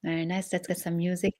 Very nice. Let's get some music.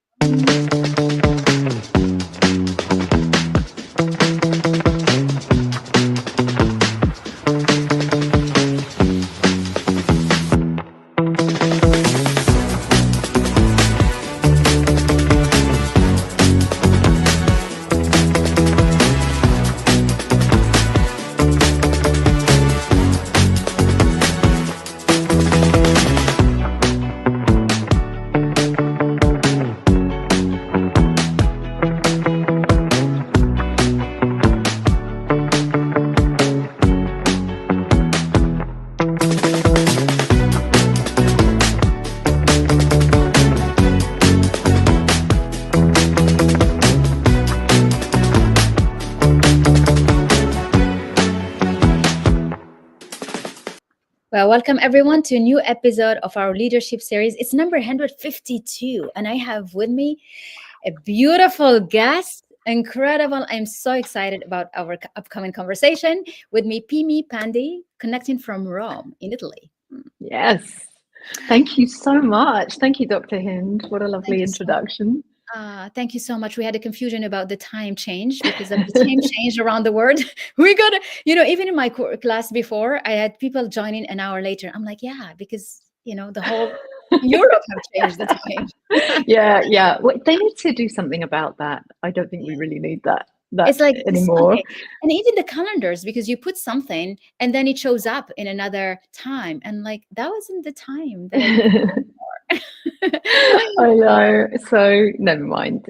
Well, welcome everyone to a new episode of our leadership series. It's number 152, and I have with me a beautiful guest. Incredible. I'm so excited about our upcoming conversation. With me, Pimmi Pande, connecting from Rome in Italy. Yes. Thank you so much. Thank you, Dr. Hynd. What a lovely introduction. Thank you so much. We had a confusion about the time change because of the time change around the world. We got to, even in my class before, I had people joining an hour later. I'm like, yeah, because, the whole Europe have changed the time. Yeah. Well, they need to do something about that. I don't think we really need that it's like anymore. Okay. And even the calendars, because you put something and then it shows up in another time. And like, that wasn't the time that I know. So never mind.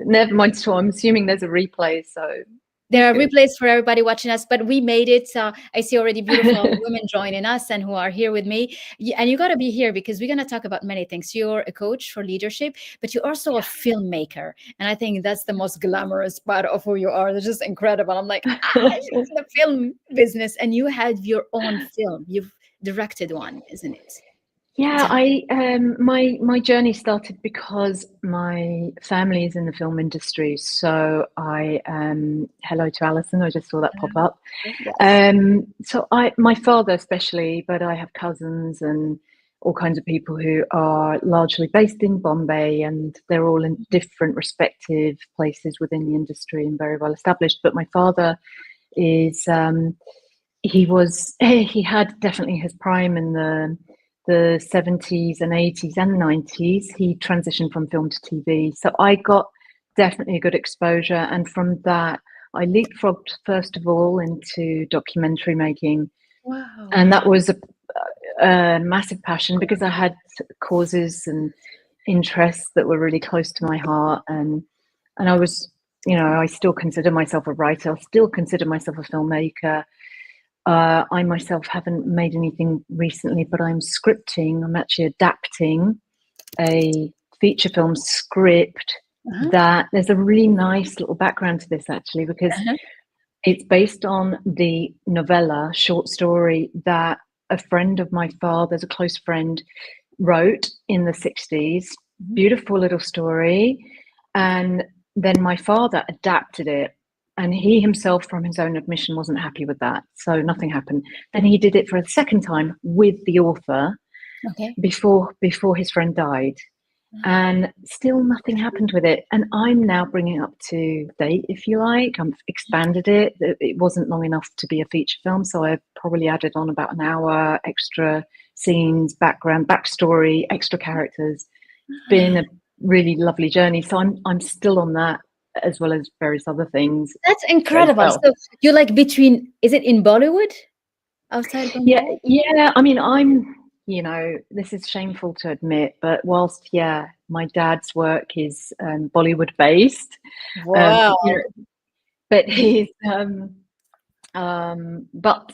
So I'm assuming there's a replay. So there are replays for everybody watching us, but we made it. I see already beautiful women joining us and who are here with me. And you got to be here because we're going to talk about many things. You're a coach for leadership, but you're also a filmmaker. And I think that's the most glamorous part of who you are. It's just incredible. I'm like, she's in the film business, and you had your own film. You've directed one, isn't it? Yeah, my journey started because my family is in the film industry. So hello to Alison, I just saw that pop up. Yes. So my father especially, but I have cousins and all kinds of people who are largely based in Bombay, and they're all in different respective places within the industry and very well established. But my father is, he had definitely his prime in the 70s and 80s and 90s. He transitioned from film to TV. So I got definitely a good exposure. And from that, I leapfrogged, first of all, into documentary making. Wow. And that was a massive passion because I had causes and interests that were really close to my heart. And I was, I still consider myself a writer. I still consider myself a filmmaker. I myself haven't made anything recently, but I'm actually adapting a feature film script that there's a really nice little background to this actually, because it's based on the novella short story that a friend of my father's, a close friend, wrote in the 60s. Beautiful little story. And then my father adapted it. And he himself, from his own admission, wasn't happy with that. So nothing happened. Then he did it for a second time with the author before his friend died. And still nothing happened with it. And I'm now bringing it up to date, if you like. I've expanded it. It wasn't long enough to be a feature film. So I probably added on about an hour, extra scenes, background, backstory, extra characters. It's been a really lovely journey. So I'm still on that, as well as various other things. That's incredible. Well. So you're like between, is it in Bollywood? Outside Bombay? Yeah. I mean, I'm, this is shameful to admit, but whilst, my dad's work is Bollywood based. Wow. But he's, but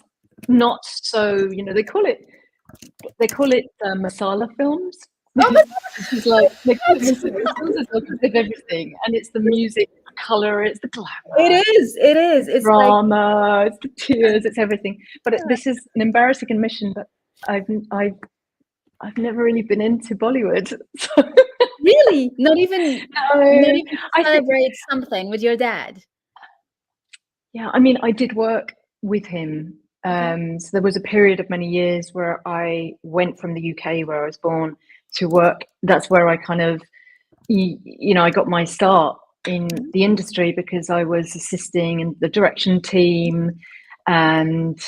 not so, they call it masala films. It's like they call it films of everything, and it's the music, the color, it's the glamour. It is. It's drama, it's the tears, it's everything. But this is an embarrassing admission, but I've never really been into Bollywood. So. Really? Not even celebrate something with your dad? Yeah, I mean, I did work with him. So there was a period of many years where I went from the UK, where I was born, to work. That's where I kind of I got my start in the industry because I was assisting in the direction team, and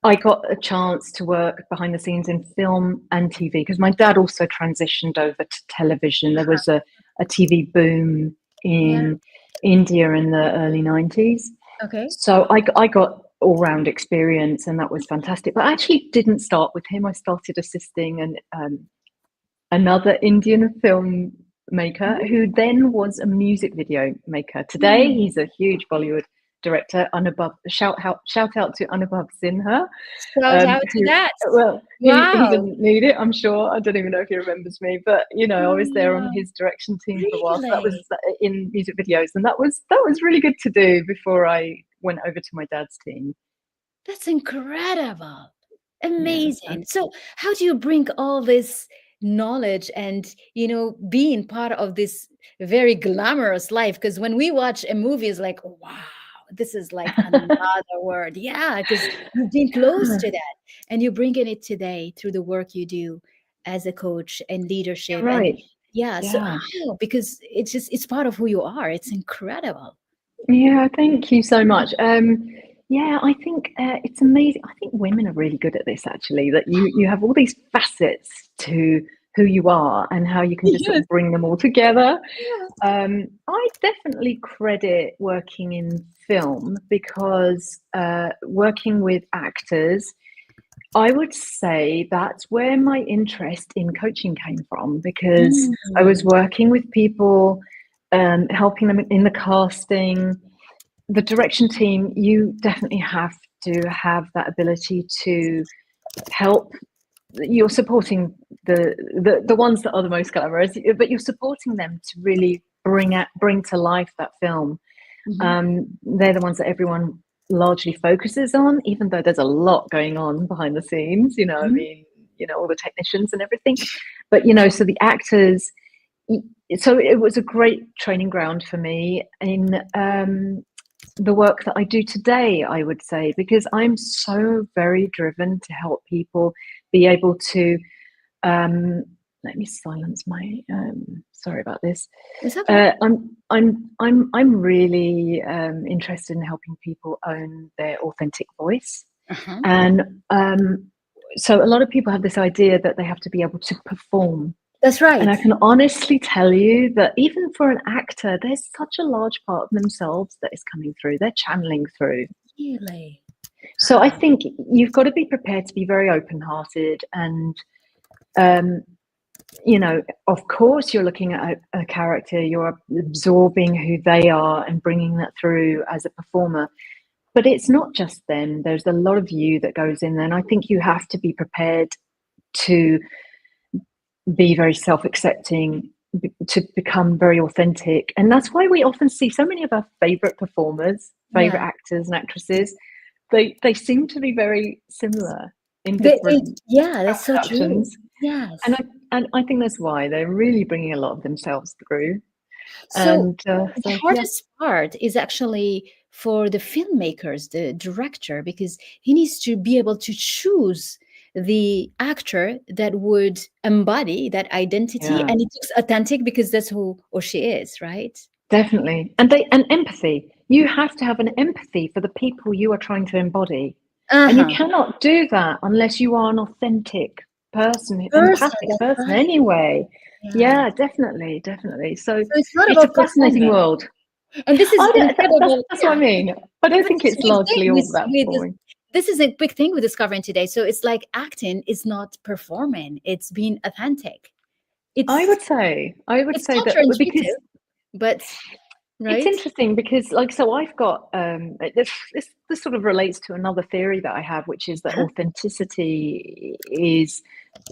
I got a chance to work behind the scenes in film and TV because my dad also transitioned over to television. There was a TV boom in India in the early 90s. Okay. So I got all-round experience, and that was fantastic. But I actually didn't start with him. I started assisting another Indian filmmaker who then was a music video maker. Today, he's a huge Bollywood director. Shout out to Anubhav Sinha. Shout out to that. Well, wow. he didn't need it, I'm sure. I don't even know if he remembers me, but I was there on his direction team for a while. So that was in music videos, and that was really good to do before I went over to my dad's team. That's incredible. Amazing. So how do you bring all this knowledge and being part of this very glamorous life? Because when we watch a movie, it's like, wow, this is like another word. Because you've been close to that, and you're bringing it today through the work you do as a coach and leadership. Right. So how? Because it's part of who you are. It's incredible. Yeah, thank you so much. I think it's amazing. I think women are really good at this, actually, that you have all these facets to who you are and how you can just sort of bring them all together. I definitely credit working in film because working with actors, I would say that's where my interest in coaching came from, because I was working with people, helping them in the casting. The direction team, you definitely have to have that ability to help. You're supporting the ones that are the most glamorous, but you're supporting them to really bring to life that film. They're the ones that everyone largely focuses on, even though there's a lot going on behind the scenes, I mean, all the technicians and everything. But, so the actors, so it was a great training ground for me in the work that I do today, I would say, because I'm so very driven to help people be able to, let me silence my, sorry about this. It's okay. I'm really interested in helping people own their authentic voice. And so a lot of people have this idea that they have to be able to perform. That's right. And I can honestly tell you that even for an actor, there's such a large part of themselves that is coming through. They're channeling through. Really? So I think you've got to be prepared to be very open-hearted, and of course you're looking at a character, you're absorbing who they are and bringing that through as a performer. But it's not just them. There's a lot of you that goes in there, and I think you have to be prepared to be very self-accepting, to become very authentic. And that's why we often see so many of our favorite performers, favorite actors and actresses, they seem to be very similar in different that's so true. Yes. And I think that's why they're really bringing a lot of themselves through. So the hardest part is actually for the filmmakers, the director, because he needs to be able to choose the actor that would embody that identity, and it looks authentic because that's who or she is, right? Definitely. And empathy. You have to have an empathy for the people you are trying to embody. And you cannot do that unless you are an authentic person, empathic person anyway. Yeah, definitely. So it's a fascinating world. And this is incredible. That's what I mean. I don't think it's largely all that boring. This is a big thing we're discovering today. So it's like acting is not performing; it's being authentic. I would say that because, but right? It's interesting because, so I've got this sort of relates to another theory that I have, which is that authenticity is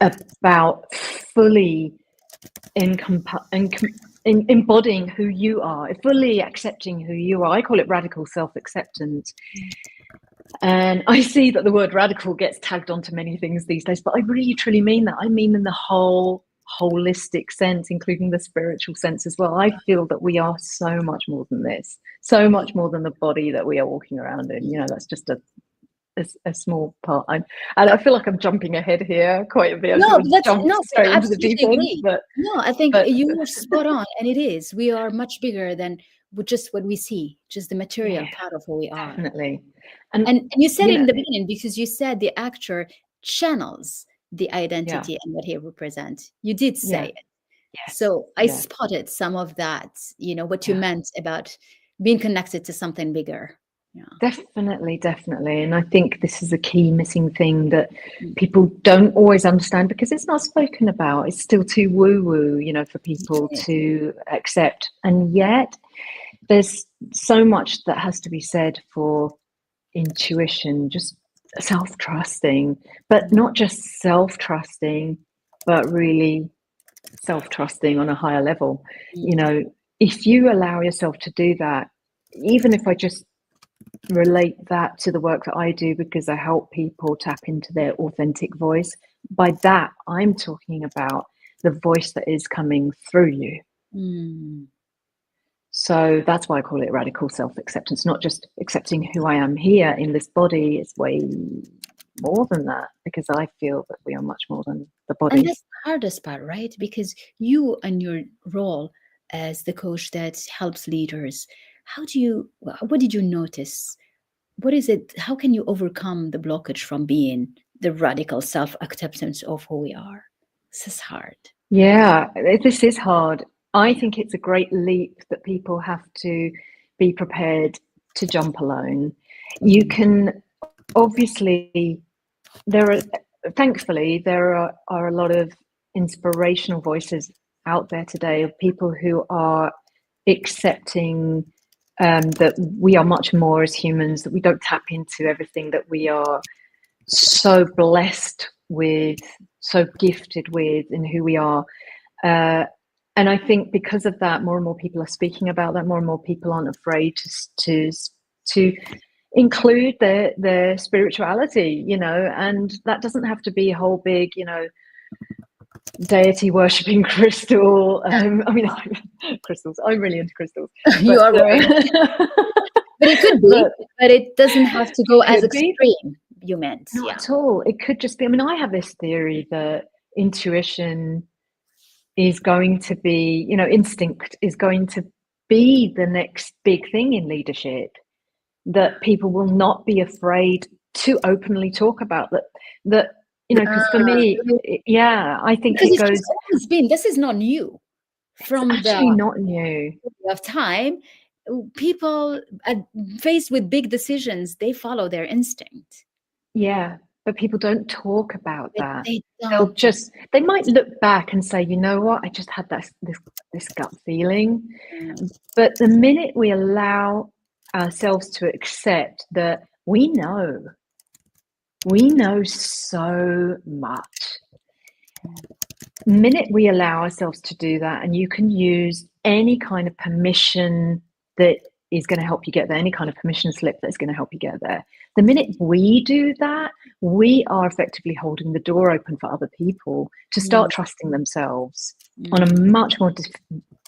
about fully embodying who you are, fully accepting who you are. I call it radical self-acceptance. And I see that the word radical gets tagged onto many things these days, but I really truly mean that. I mean in the whole holistic sense, including the spiritual sense as well. I feel that we are so much more than this, so much more than the body that we are walking around in. That's just a a small part. And I feel like I'm jumping ahead here quite a bit. I No, sort of that's jumped no, but straight I into the deep absolutely end, agree. but No, I think but you're spot on, and it is. We are much bigger than just what we see, just the material yeah, part of who we are. definitely. And you said You it in know, the beginning because you said the actor channels the yeah, identity and what he represents. You did yeah, say it. yes, So I yeah. spotted some of that, what you Yeah, meant about being connected to something bigger. Yeah. definitely. And I think this is a key missing thing that Mm. people don't always understand because it's not spoken about. It's still too woo-woo, for people Yeah. to accept. And yet there's so much that has to be said for intuition, just self-trusting, but not just self-trusting, but really self-trusting on a higher level. Mm. If you allow yourself to do that, even if I just relate that to the work that I do because I help people tap into their authentic voice. By that, I'm talking about the voice that is coming through you. Mm. So that's why I call it radical self-acceptance, not just accepting who I am here in this body. It's way more than that because I feel that we are much more than the And body. that's the hardest part, right? Because you and your role as the coach that helps leaders, what did you notice? What is it? How can you overcome the blockage from being the radical self acceptance of who we are? This is hard. Yeah, this is hard. I Yeah. think it's a great leap that people have to be prepared to jump alone. You Mm. can obviously, thankfully, there are a lot of inspirational voices out there today of people who are accepting that we are much more as humans, that we don't tap into everything that we are so blessed with, so gifted with in who we are. Uh, and I think because of that, more and more people are speaking about that. More and more people aren't afraid to include their spirituality, and that doesn't have to be a whole big, deity worshipping crystal. I mean, crystals. I'm really into crystals, You but are right. But it could be, but but it doesn't have to go it as could be extreme, you meant. not Yeah. at all. It could just be. I mean, I have this theory that intuition is going to be, instinct is going to be the next big thing in leadership, that people will not be afraid to openly talk about that, because for Ah, me, yeah, I think because it it's goes, just always been, this is not new. it's From the actually not new. of time, people faced with big decisions, they follow their instinct. Yeah, but people don't talk about But that. they They'll don't talk. just, they might look back and say, you know what, I just had this gut feeling. But the minute we allow ourselves to accept that we know so much, the minute we allow ourselves to do that, and you can use any kind of permission that is going to help you get there, any kind of permission slip that's going to help you get there. The minute we do that, we are effectively holding the door open for other people to Mm, start trusting themselves on a mm, much more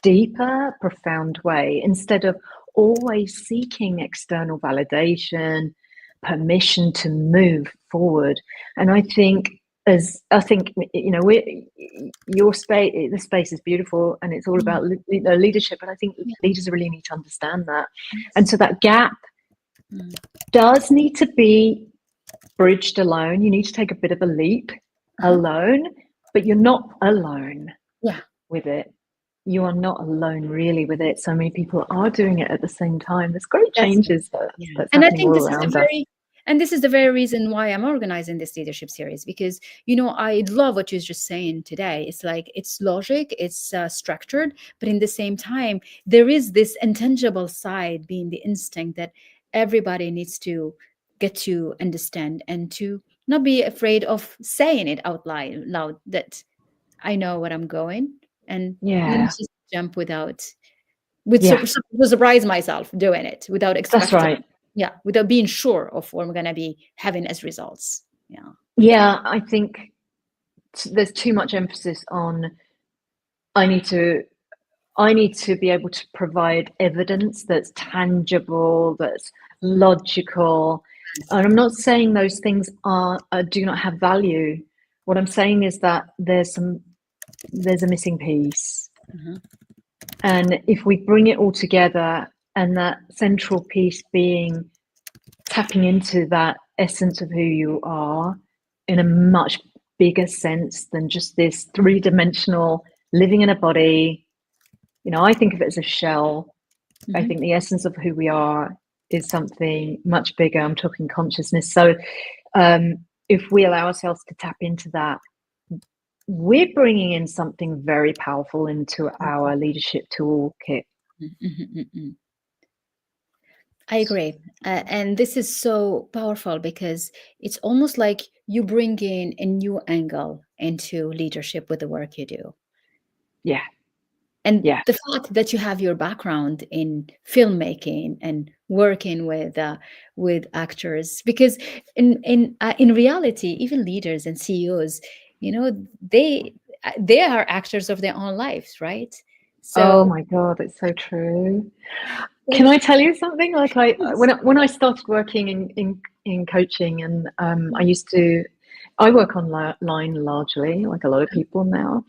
deeper, profound way, instead of always seeking external validation, permission to move forward. And I think, we your space, the space is beautiful and it's all mm. about leadership, but I think Yeah. leaders really need to understand that. And Yes. so that gap Mm. does need to be bridged alone. You need to take a bit of a leap Uh-huh. alone, but you're not alone Yeah. with it. You are not alone really with it. So many people are doing it at the same time. There's great That's changes yeah. that's And I happening think all this is the around us. very and this is the very reason why I'm organizing this leadership series, because I love what you're just saying today. It's like it's logic, it's structured, but in the same time, there is this intangible side, being the instinct that everybody needs to get to understand and to not be afraid of saying it out loud that I know what I'm going, and let me Yeah, just jump without yeah, to surprise myself doing it without that's expecting, right. yeah, without being sure of what I'm gonna be having as results. Yeah. Yeah, I think there's too much emphasis on I need to I need to be able to provide evidence that's tangible, that's logical. And I'm not saying those things do not have value. What I'm saying is that there's a missing piece. Mhm. And if we bring it all together, and that central piece being tapping into that essence of who you are in a much bigger sense than just this three-dimensional living in a body. I think of it as a shell. I think the essence of who we are is something much bigger. I'm talking consciousness. So if we allow ourselves to tap into that, we're bringing in something very powerful into our leadership toolkit. I agree. And this is so powerful because it's almost like you bring in a new angle into leadership with the work you do. Yeah. And Yeah. the fact that you have your background in filmmaking and working with actors, because in reality, even leaders and CEOs, they are actors of their own lives, right? Oh So my God, it's so true. Can I tell you something? Like when I started working in coaching, and I work online largely, like a lot of people now.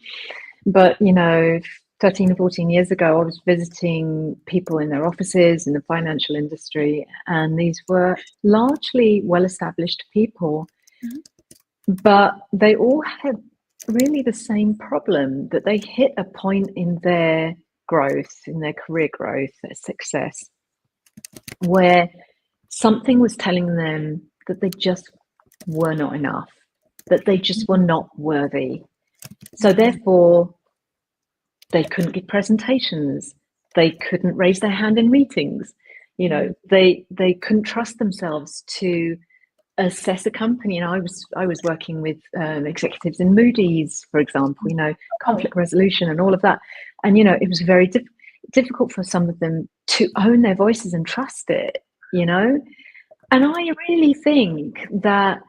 But 13 or 14 years ago, I was visiting people in their offices in the financial industry, and these were largely well-established people, but they all had really the same problem, that they hit a point in their growth, in their career growth, their success, where something was telling them that they just were not enough, that they just were not worthy. So therefore, they couldn't give presentations. They couldn't raise their hand in meetings. They couldn't trust themselves to assess a company. I was working with executives in Moody's, for example. Conflict resolution and all of that. And it was very difficult for some of them to own their voices and trust it. And I really think that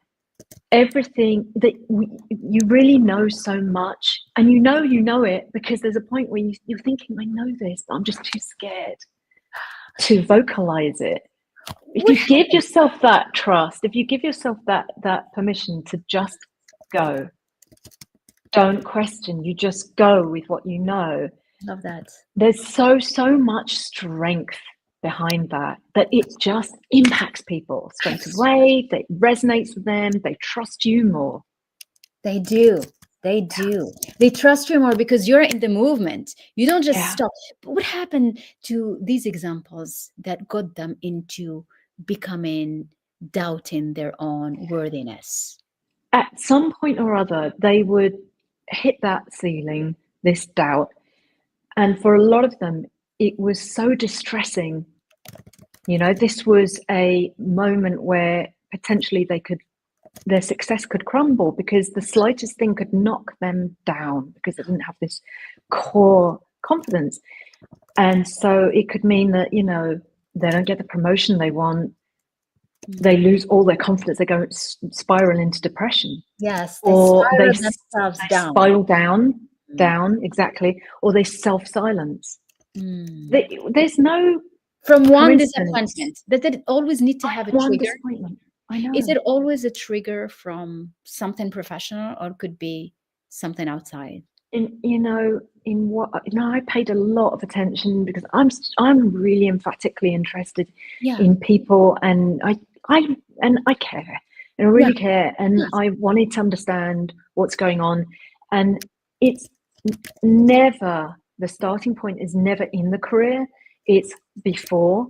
everything that you really know so much, and you know it because there's a point where you're thinking, I know this, but I'm just too scared to vocalize it. If you give yourself that trust, if you give yourself that permission to just go, don't question, you just go with what you know. Love that. There's so much strength behind that it just impacts people straight away. That resonates with them. They trust you more. They do. They trust you more because you're in the movement. You don't just stop. But what happened to these examples that got them into becoming doubting their own worthiness? At some point or other, they would hit that ceiling, this doubt. And for a lot of them, it was so distressing. This was a moment where potentially their success could crumble because the slightest thing could knock them down because they didn't have this core confidence. And so it could mean that, they don't get the promotion they want. They lose all their confidence. They go spiral into depression. Yes. They themselves down. spiral down, exactly. Or they self-silence. There's no from one disappointment. Does it always need to have a one trigger? Disappointment. I know. Is it always a trigger from something professional, or could be something outside? I paid a lot of attention because I'm really emphatically interested in people, and I care, and I really care, and I wanted to understand what's going on, and it's never, the starting point is never in the career, it's before,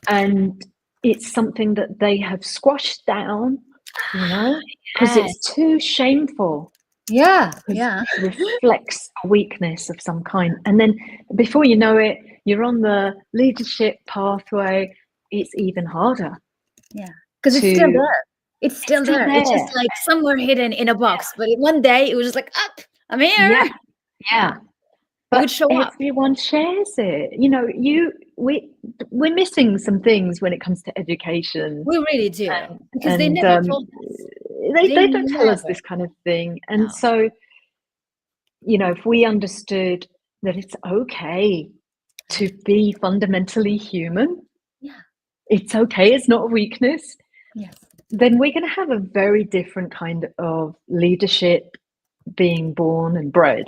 and it's something that they have squashed down, because it's too shameful. It reflects a weakness of some kind. And then before you know it, you're on the leadership pathway. It's even harder. Yeah, because it's still there. It's still there. It's just like somewhere hidden in a box. But one day it was just like, up, I'm here. Yeah. But everyone shares it. We're missing some things when it comes to education. We really do. Because they never told us. They don't tell us this kind of thing. And so, if we understood that it's okay to be fundamentally human, it's okay, it's not a weakness, Yes. then we're going to have a very different kind of leadership being born and bred.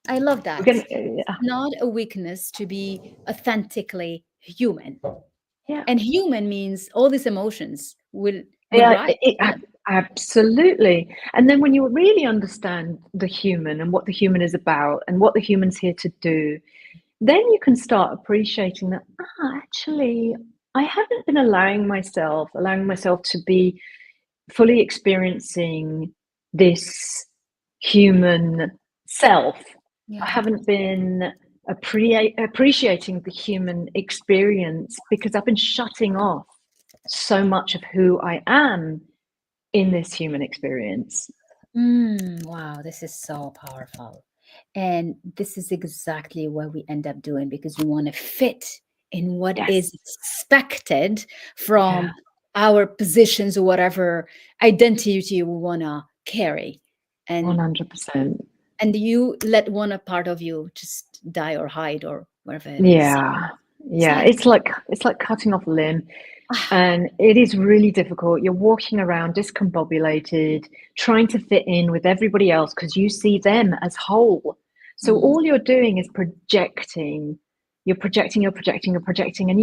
I love We're that. going It's not a weakness to be authentically human. yeah, And human means all these emotions will yeah, rise. Yeah. absolutely. And then when you really understand the human and what the human is about and what the human's here to do, then you can start appreciating that, actually, I haven't been allowing myself to be fully experiencing this human self. I Yeah. haven't been appreciating the human experience because I've been shutting off so much of who I am in this human experience. Wow, this is so powerful. And this is exactly what we end up doing because we want to fit in what Yes. is expected Yeah. from our positions or whatever identity we want to carry. And 100%. you let one a part of you just die or hide or whatever it is. Yeah. It's Yeah. like, It's like cutting off a limb. And it is really difficult. You're walking around discombobulated, trying to fit in with everybody else because you see them as whole. So mm, all you're doing is projecting. You're projecting, you're projecting, you're projecting. And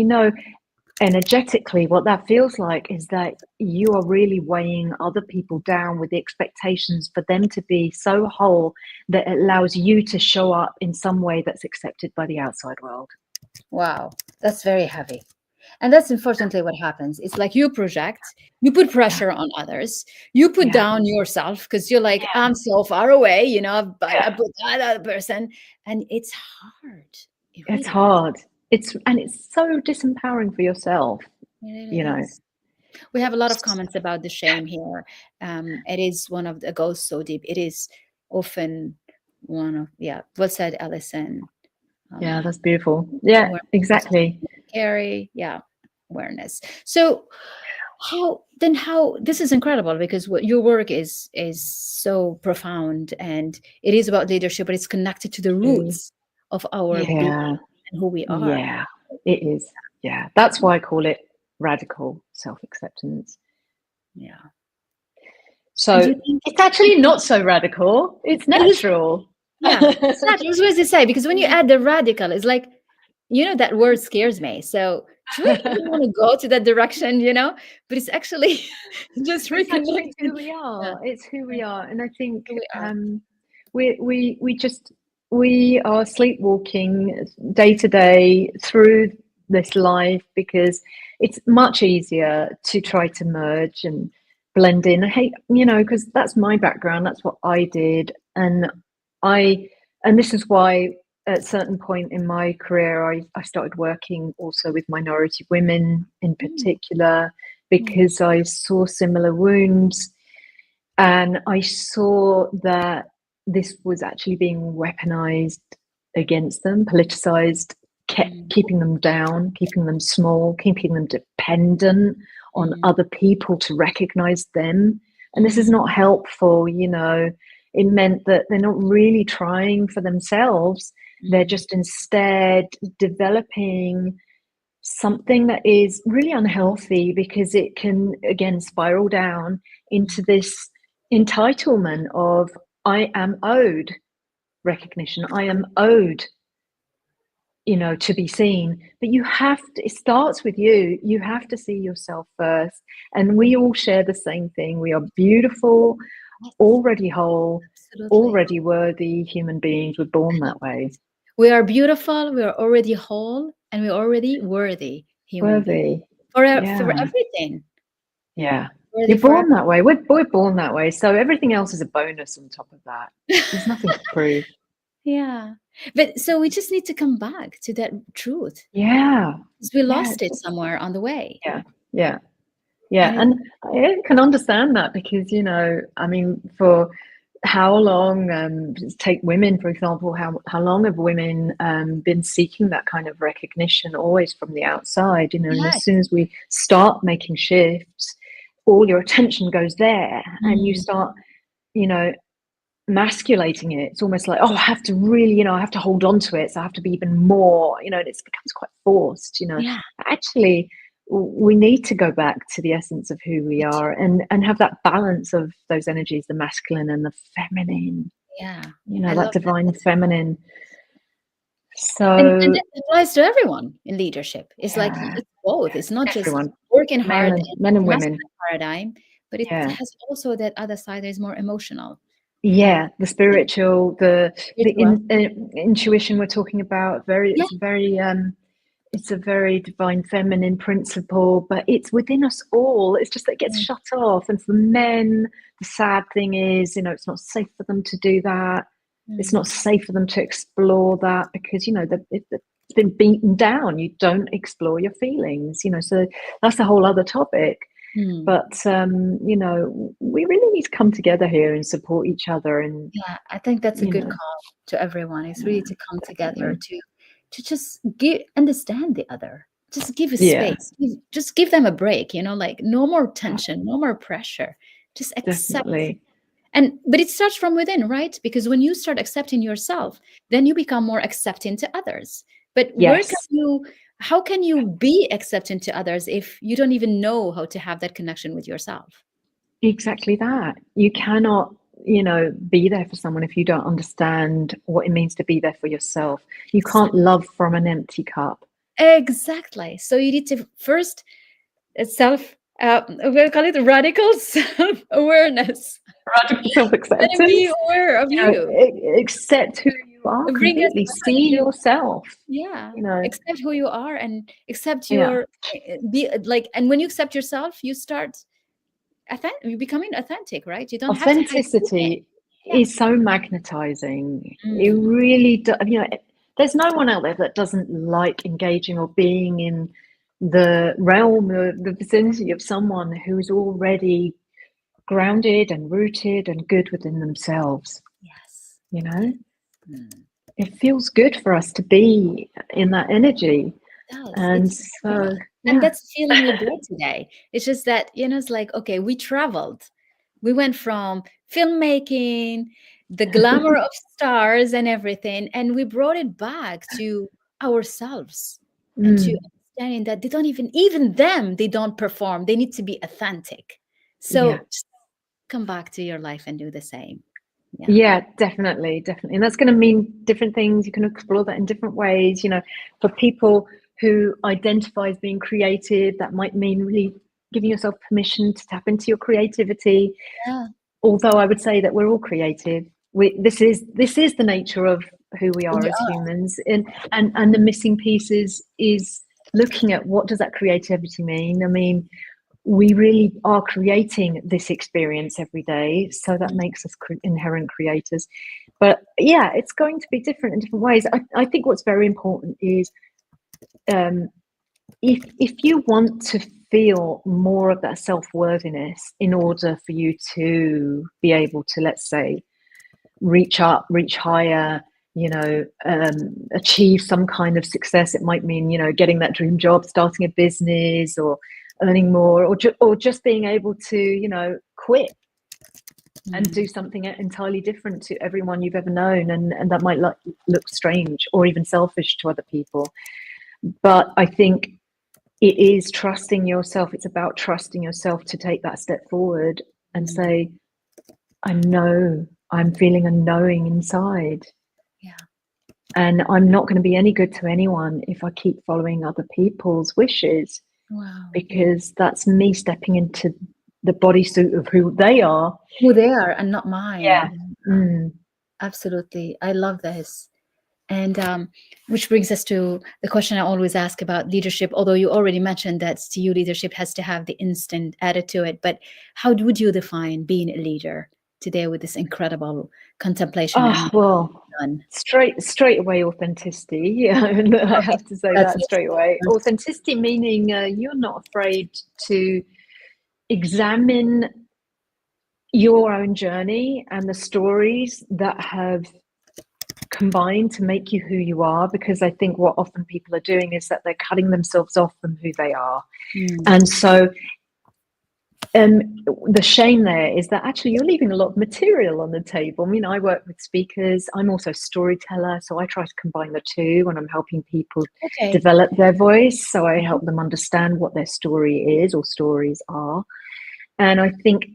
energetically, what that feels like is that you are really weighing other people down with the expectations for them to be so whole that it allows you to show up in some way that's accepted by the outside world. wow, that's very heavy. And that's unfortunately what happens. It's like you project, you put Yeah. pressure on others, you put Yeah. down yourself because you're like, Yeah. I'm so far away, but I Yeah. put that other person. And it's hard. It It's really is. hard. It's so disempowering for yourself, It really you know. is. We have a lot of comments about the shame here. It is one of the goes so deep. It is often one of, yeah, well said, Alison. Yeah, Um, that's beautiful. Yeah, awareness, exactly. carry, yeah, awareness. So how this is incredible because what your work is so profound and it is about leadership, but it's connected to the roots of our being Yeah, and who we are. yeah, it is. Yeah, that's why I call it radical self-acceptance. Yeah. And do So you think it's actually not so radical. It's it is, natural. yeah, it's not, I was going to say, because when you add the radical, it's like, that word scares me. So should we even want to go to that direction, But it's actually just It's actually reconnecting. who we Yeah, are. It's who we are, and I think who we are. we are sleepwalking day to day through this life because it's much easier to try to merge and blend in. Hey, because that's my background. That's what I did, I and this is why at a certain point in my career I started working also with minority women in Mm, particular mm, because I saw similar wounds and I saw that this was actually being weaponized against them, politicized, kept mm, keeping them down, keeping them small, keeping them dependent on mm, other people to recognize them. And this is mm, not helpful, It meant that they're not really trying for themselves. They're mm, just instead developing something that is really unhealthy because it can again spiral down into mm. this entitlement of I am owed recognition, I am owed to be seen. But you have to, it starts with you have to see yourself first, and we all share the same thing. We are beautiful, Yes, already whole, absolutely. already worthy human beings. We're born that way. We are beautiful, we are already whole, and we're already worthy human beings Worthy. for Yeah. everything. Yeah. Worthy You're for born that way. We're born that way. So everything else is a bonus on top of that. There's nothing to prove. Yeah. But so we just need to come back to that truth Yeah. because we Yeah. lost it somewhere on the way. Yeah. Yeah. Yeah. And And I can understand that because, for how long, take women, for example, how long have women been seeking that kind of recognition always from the outside, and as yes. soon as we start making shifts, all your attention goes there and you Mm, start, you know, emasculating it. It's almost like, oh, I have to really, I have to hold on to it. So I have to be even more, and it becomes quite forced. yeah. Actually, we need to go back to the essence of who we are, and have that balance of those energies, the masculine and the feminine, Yeah, you know, I that love that. divine That's feminine. and So that applies to everyone in leadership. It's like yeah, it's both. It's not just everyone, working men hard and in men and women. masculine paradigm, but it Yeah. has also that other side that is more emotional. Yeah, the spiritual, the Spiritual. intuition we're talking about. Yeah. It's a very divine feminine principle, but it's within us all. It's just that it gets Mm, shut off. And for men, the sad thing is, you know, it's not safe for them to do that. It's mm, not safe for them to explore that, because, you know, it's been beaten down. You don't explore your feelings, you know. So that's a whole other topic. mm. But you know, we really need to come together here and support each other, and Yeah, I think that's a you good know, call to everyone. It's really yeah, to come together definitely, to just give understand the other. Just give a yeah, space. Just give them a break, you know, like no more tension, no more pressure. Just accept. definitely, And but it starts from within, right? Because when you start accepting yourself, then you become more accepting to others. But yes, how can you be accepting to others if you don't even know how to have that connection with yourself? exactly that. You cannot, you know, be there for someone if you don't understand what it means to be there for yourself. You can't love from an empty cup. Exactly. So you need to first self we'll call it radical self-awareness. Radical And be self-acceptance. aware of You know, you. accept who you are Bring us completely. back See to, yourself. yeah, You know, accept who you are and accept yeah. your be like, and when you accept yourself, you start you becoming authentic, right? You don't have to hide anything. Authenticity Yeah. is so magnetizing. It Mm, really does. You know, there's no one out there that doesn't like engaging or being in the realm, the vicinity of someone who's already grounded and rooted and good within themselves. yes. You Yes. know, Mm, it feels good for us to be in that energy. it does. And It's so, and yeah. that's the feeling we brought today. It's just that, you know, it's like, okay, we traveled. We went from filmmaking, the glamour of stars and everything, and we brought it back to ourselves and to Mm, understanding that they don't even them, they don't perform. They need to be authentic. yeah. So just come back to your life and do the same. Yeah. Yeah, definitely, definitely. And that's going to mean different things. You can explore that in different ways. You know, for people who identify as being creative, that might mean really giving yourself permission to tap into your creativity. Yeah. Although I would say that we're all creative. This is the nature of who we We are as are. humans. And the missing piece is looking at what does that creativity mean. I mean, we really are creating this experience every day, so that Mm, makes us inherent creators. But yeah, it's going to be different in different ways. I think what's very important is, um, if you want to feel more of that self-worthiness in order for you to be able to, let's say, reach up, reach higher, you know, achieve some kind of success. It might mean, you know, getting that dream job, starting a business, or earning more, or just being able to, you know, quit and do mm, something entirely different to everyone you've ever known. And that might look strange or even selfish to other people. But I think it is trusting yourself. It's about trusting yourself to take that step forward and mm. say, I know, I'm feeling a knowing inside. Yeah. And I'm not going to be any good to anyone if I keep following other people's wishes, Wow. because that's me stepping into the bodysuit of who they are. Who they are and not Yeah. mine. Mm. Absolutely. I love this. And which brings us to the question I always ask about leadership, although you already mentioned that to you, leadership has to have the instant added to it. But how would you define being a leader today with this incredible contemplation Oh, and well, done? straight away authenticity. Yeah, and I Okay, have to say that's that it. straight away. Authenticity meaning you're not afraid to examine your own journey and the stories that have combined to make you who you are, because I think what often people are doing is that they're cutting themselves off from who they are. Mm, And so the shame there is that actually you're leaving a lot of material on the table. I mean, I work with speakers. I'm also a storyteller, so I try to combine the two when I'm helping people develop their voice. So I help them understand what their story is or stories are. And I think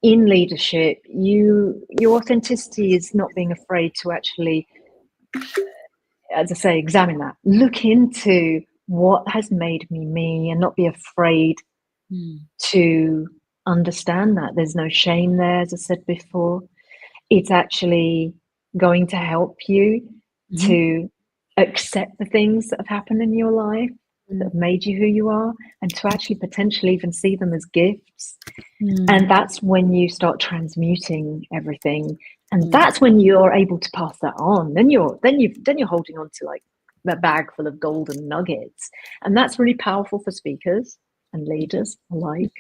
in leadership, your authenticity is not being afraid to actually, as I say, examine that, look into what has made me me, and not be afraid to understand that. There's no shame there, as I said before. It's actually going to help you to accept the things that have happened in your life that have made you who you are, and to actually potentially even see them as gifts. And that's when you start transmuting everything, and that's when you're able to pass that on. Then you're holding on to like a bag full of golden nuggets, and that's really powerful for speakers and leaders alike.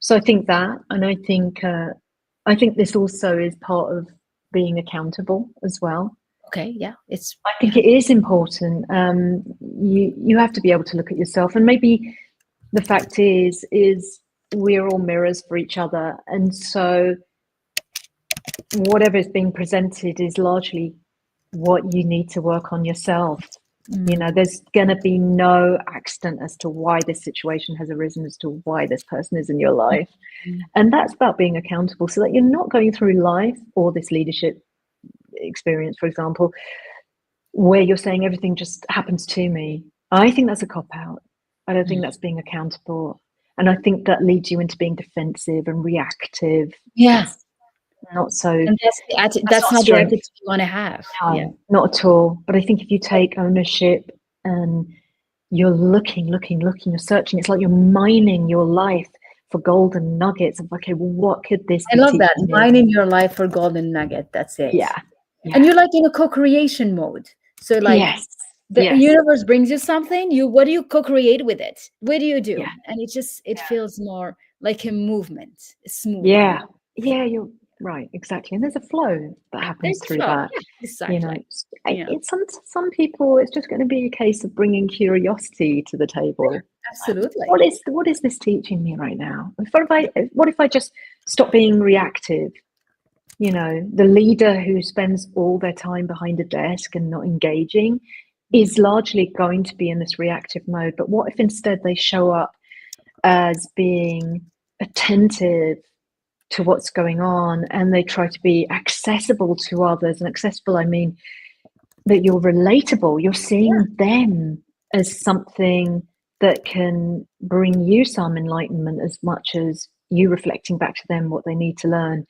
So I think that, and I think this also is part of being accountable as well. Okay, yeah, I think it is important. You have to be able to look at yourself, and maybe the fact is we're all mirrors for each other, and so whatever is being presented is largely what you need to work on yourself. You know, there's going to be no accident as to why this situation has arisen, as to why this person is in your life. And that's about being accountable, so that you're not going through life or this leadership experience, for example, where you're saying everything just happens to me. I think that's a cop-out. I don't think that's being accountable. And I think that leads you into being defensive and reactive. Yes. Not so. And that's not the attitude you want to have. No, not at all. But I think if you take ownership and you're looking, you're searching, it's like you're mining your life for golden nuggets of, okay, well, what could this be? I love that. Mining your life for golden nugget. That's it. Yeah. And you're like in a co-creation mode. So like the universe brings you something, what do you co-create with it? What do you do? And it feels more like a movement, smooth. Yeah, you're right, exactly. And there's a flow that happens through that. Yeah, exactly. You know, it's some people, it's just going to be a case of bringing curiosity to the table. Yeah, absolutely. What is this teaching me right now? What if I just stop being reactive? You know, the leader who spends all their time behind a desk and not engaging is largely going to be in this reactive mode. But what if instead they show up as being attentive to what's going on, and they try to be accessible to others? And accessible, I mean that you're relatable. You're seeing them as something that can bring you some enlightenment as much as you reflecting back to them what they need to learn.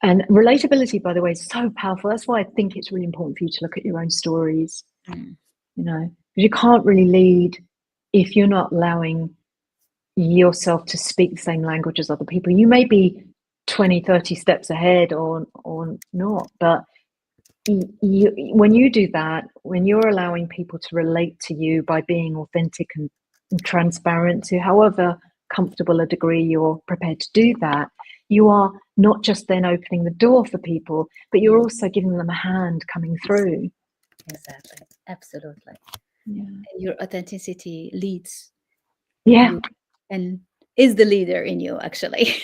And relatability, by the way, is so powerful. That's why I think it's really important for you to look at your own stories, you know, because you can't really lead if you're not allowing yourself to speak the same language as other people. You may be 20, 30 steps ahead or not, but when you do that, when you're allowing people to relate to you by being authentic and transparent to however comfortable a degree you're prepared to do that, you are not just then opening the door for people, but you're also giving them a hand coming through. Exactly. Absolutely. And your authenticity leads. And is the leader in you, actually.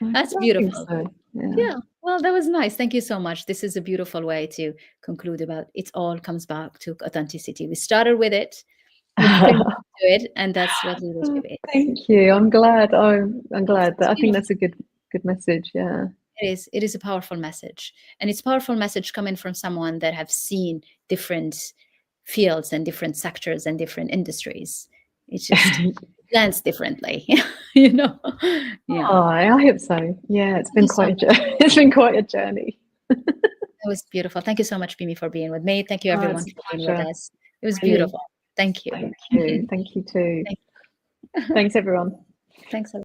That's beautiful. So. Well, that was nice. Thank you so much. This is a beautiful way to conclude about it. All comes back to authenticity. We started with it. It, and that's what leadership is. Thank you. I'm glad. I'm glad that I think that's a good message. Yeah, it is a powerful message, and it's a powerful message coming from someone that have seen different fields and different sectors and different industries. It just lands differently, you know. Oh, I hope so. Yeah, it's been quite a journey. That was beautiful. Thank you so much, Pimmi, for being with me. Thank you, everyone, for being with us. It was beautiful. Thank you. Thank you. Thank you too. Thanks, everyone. Thanks.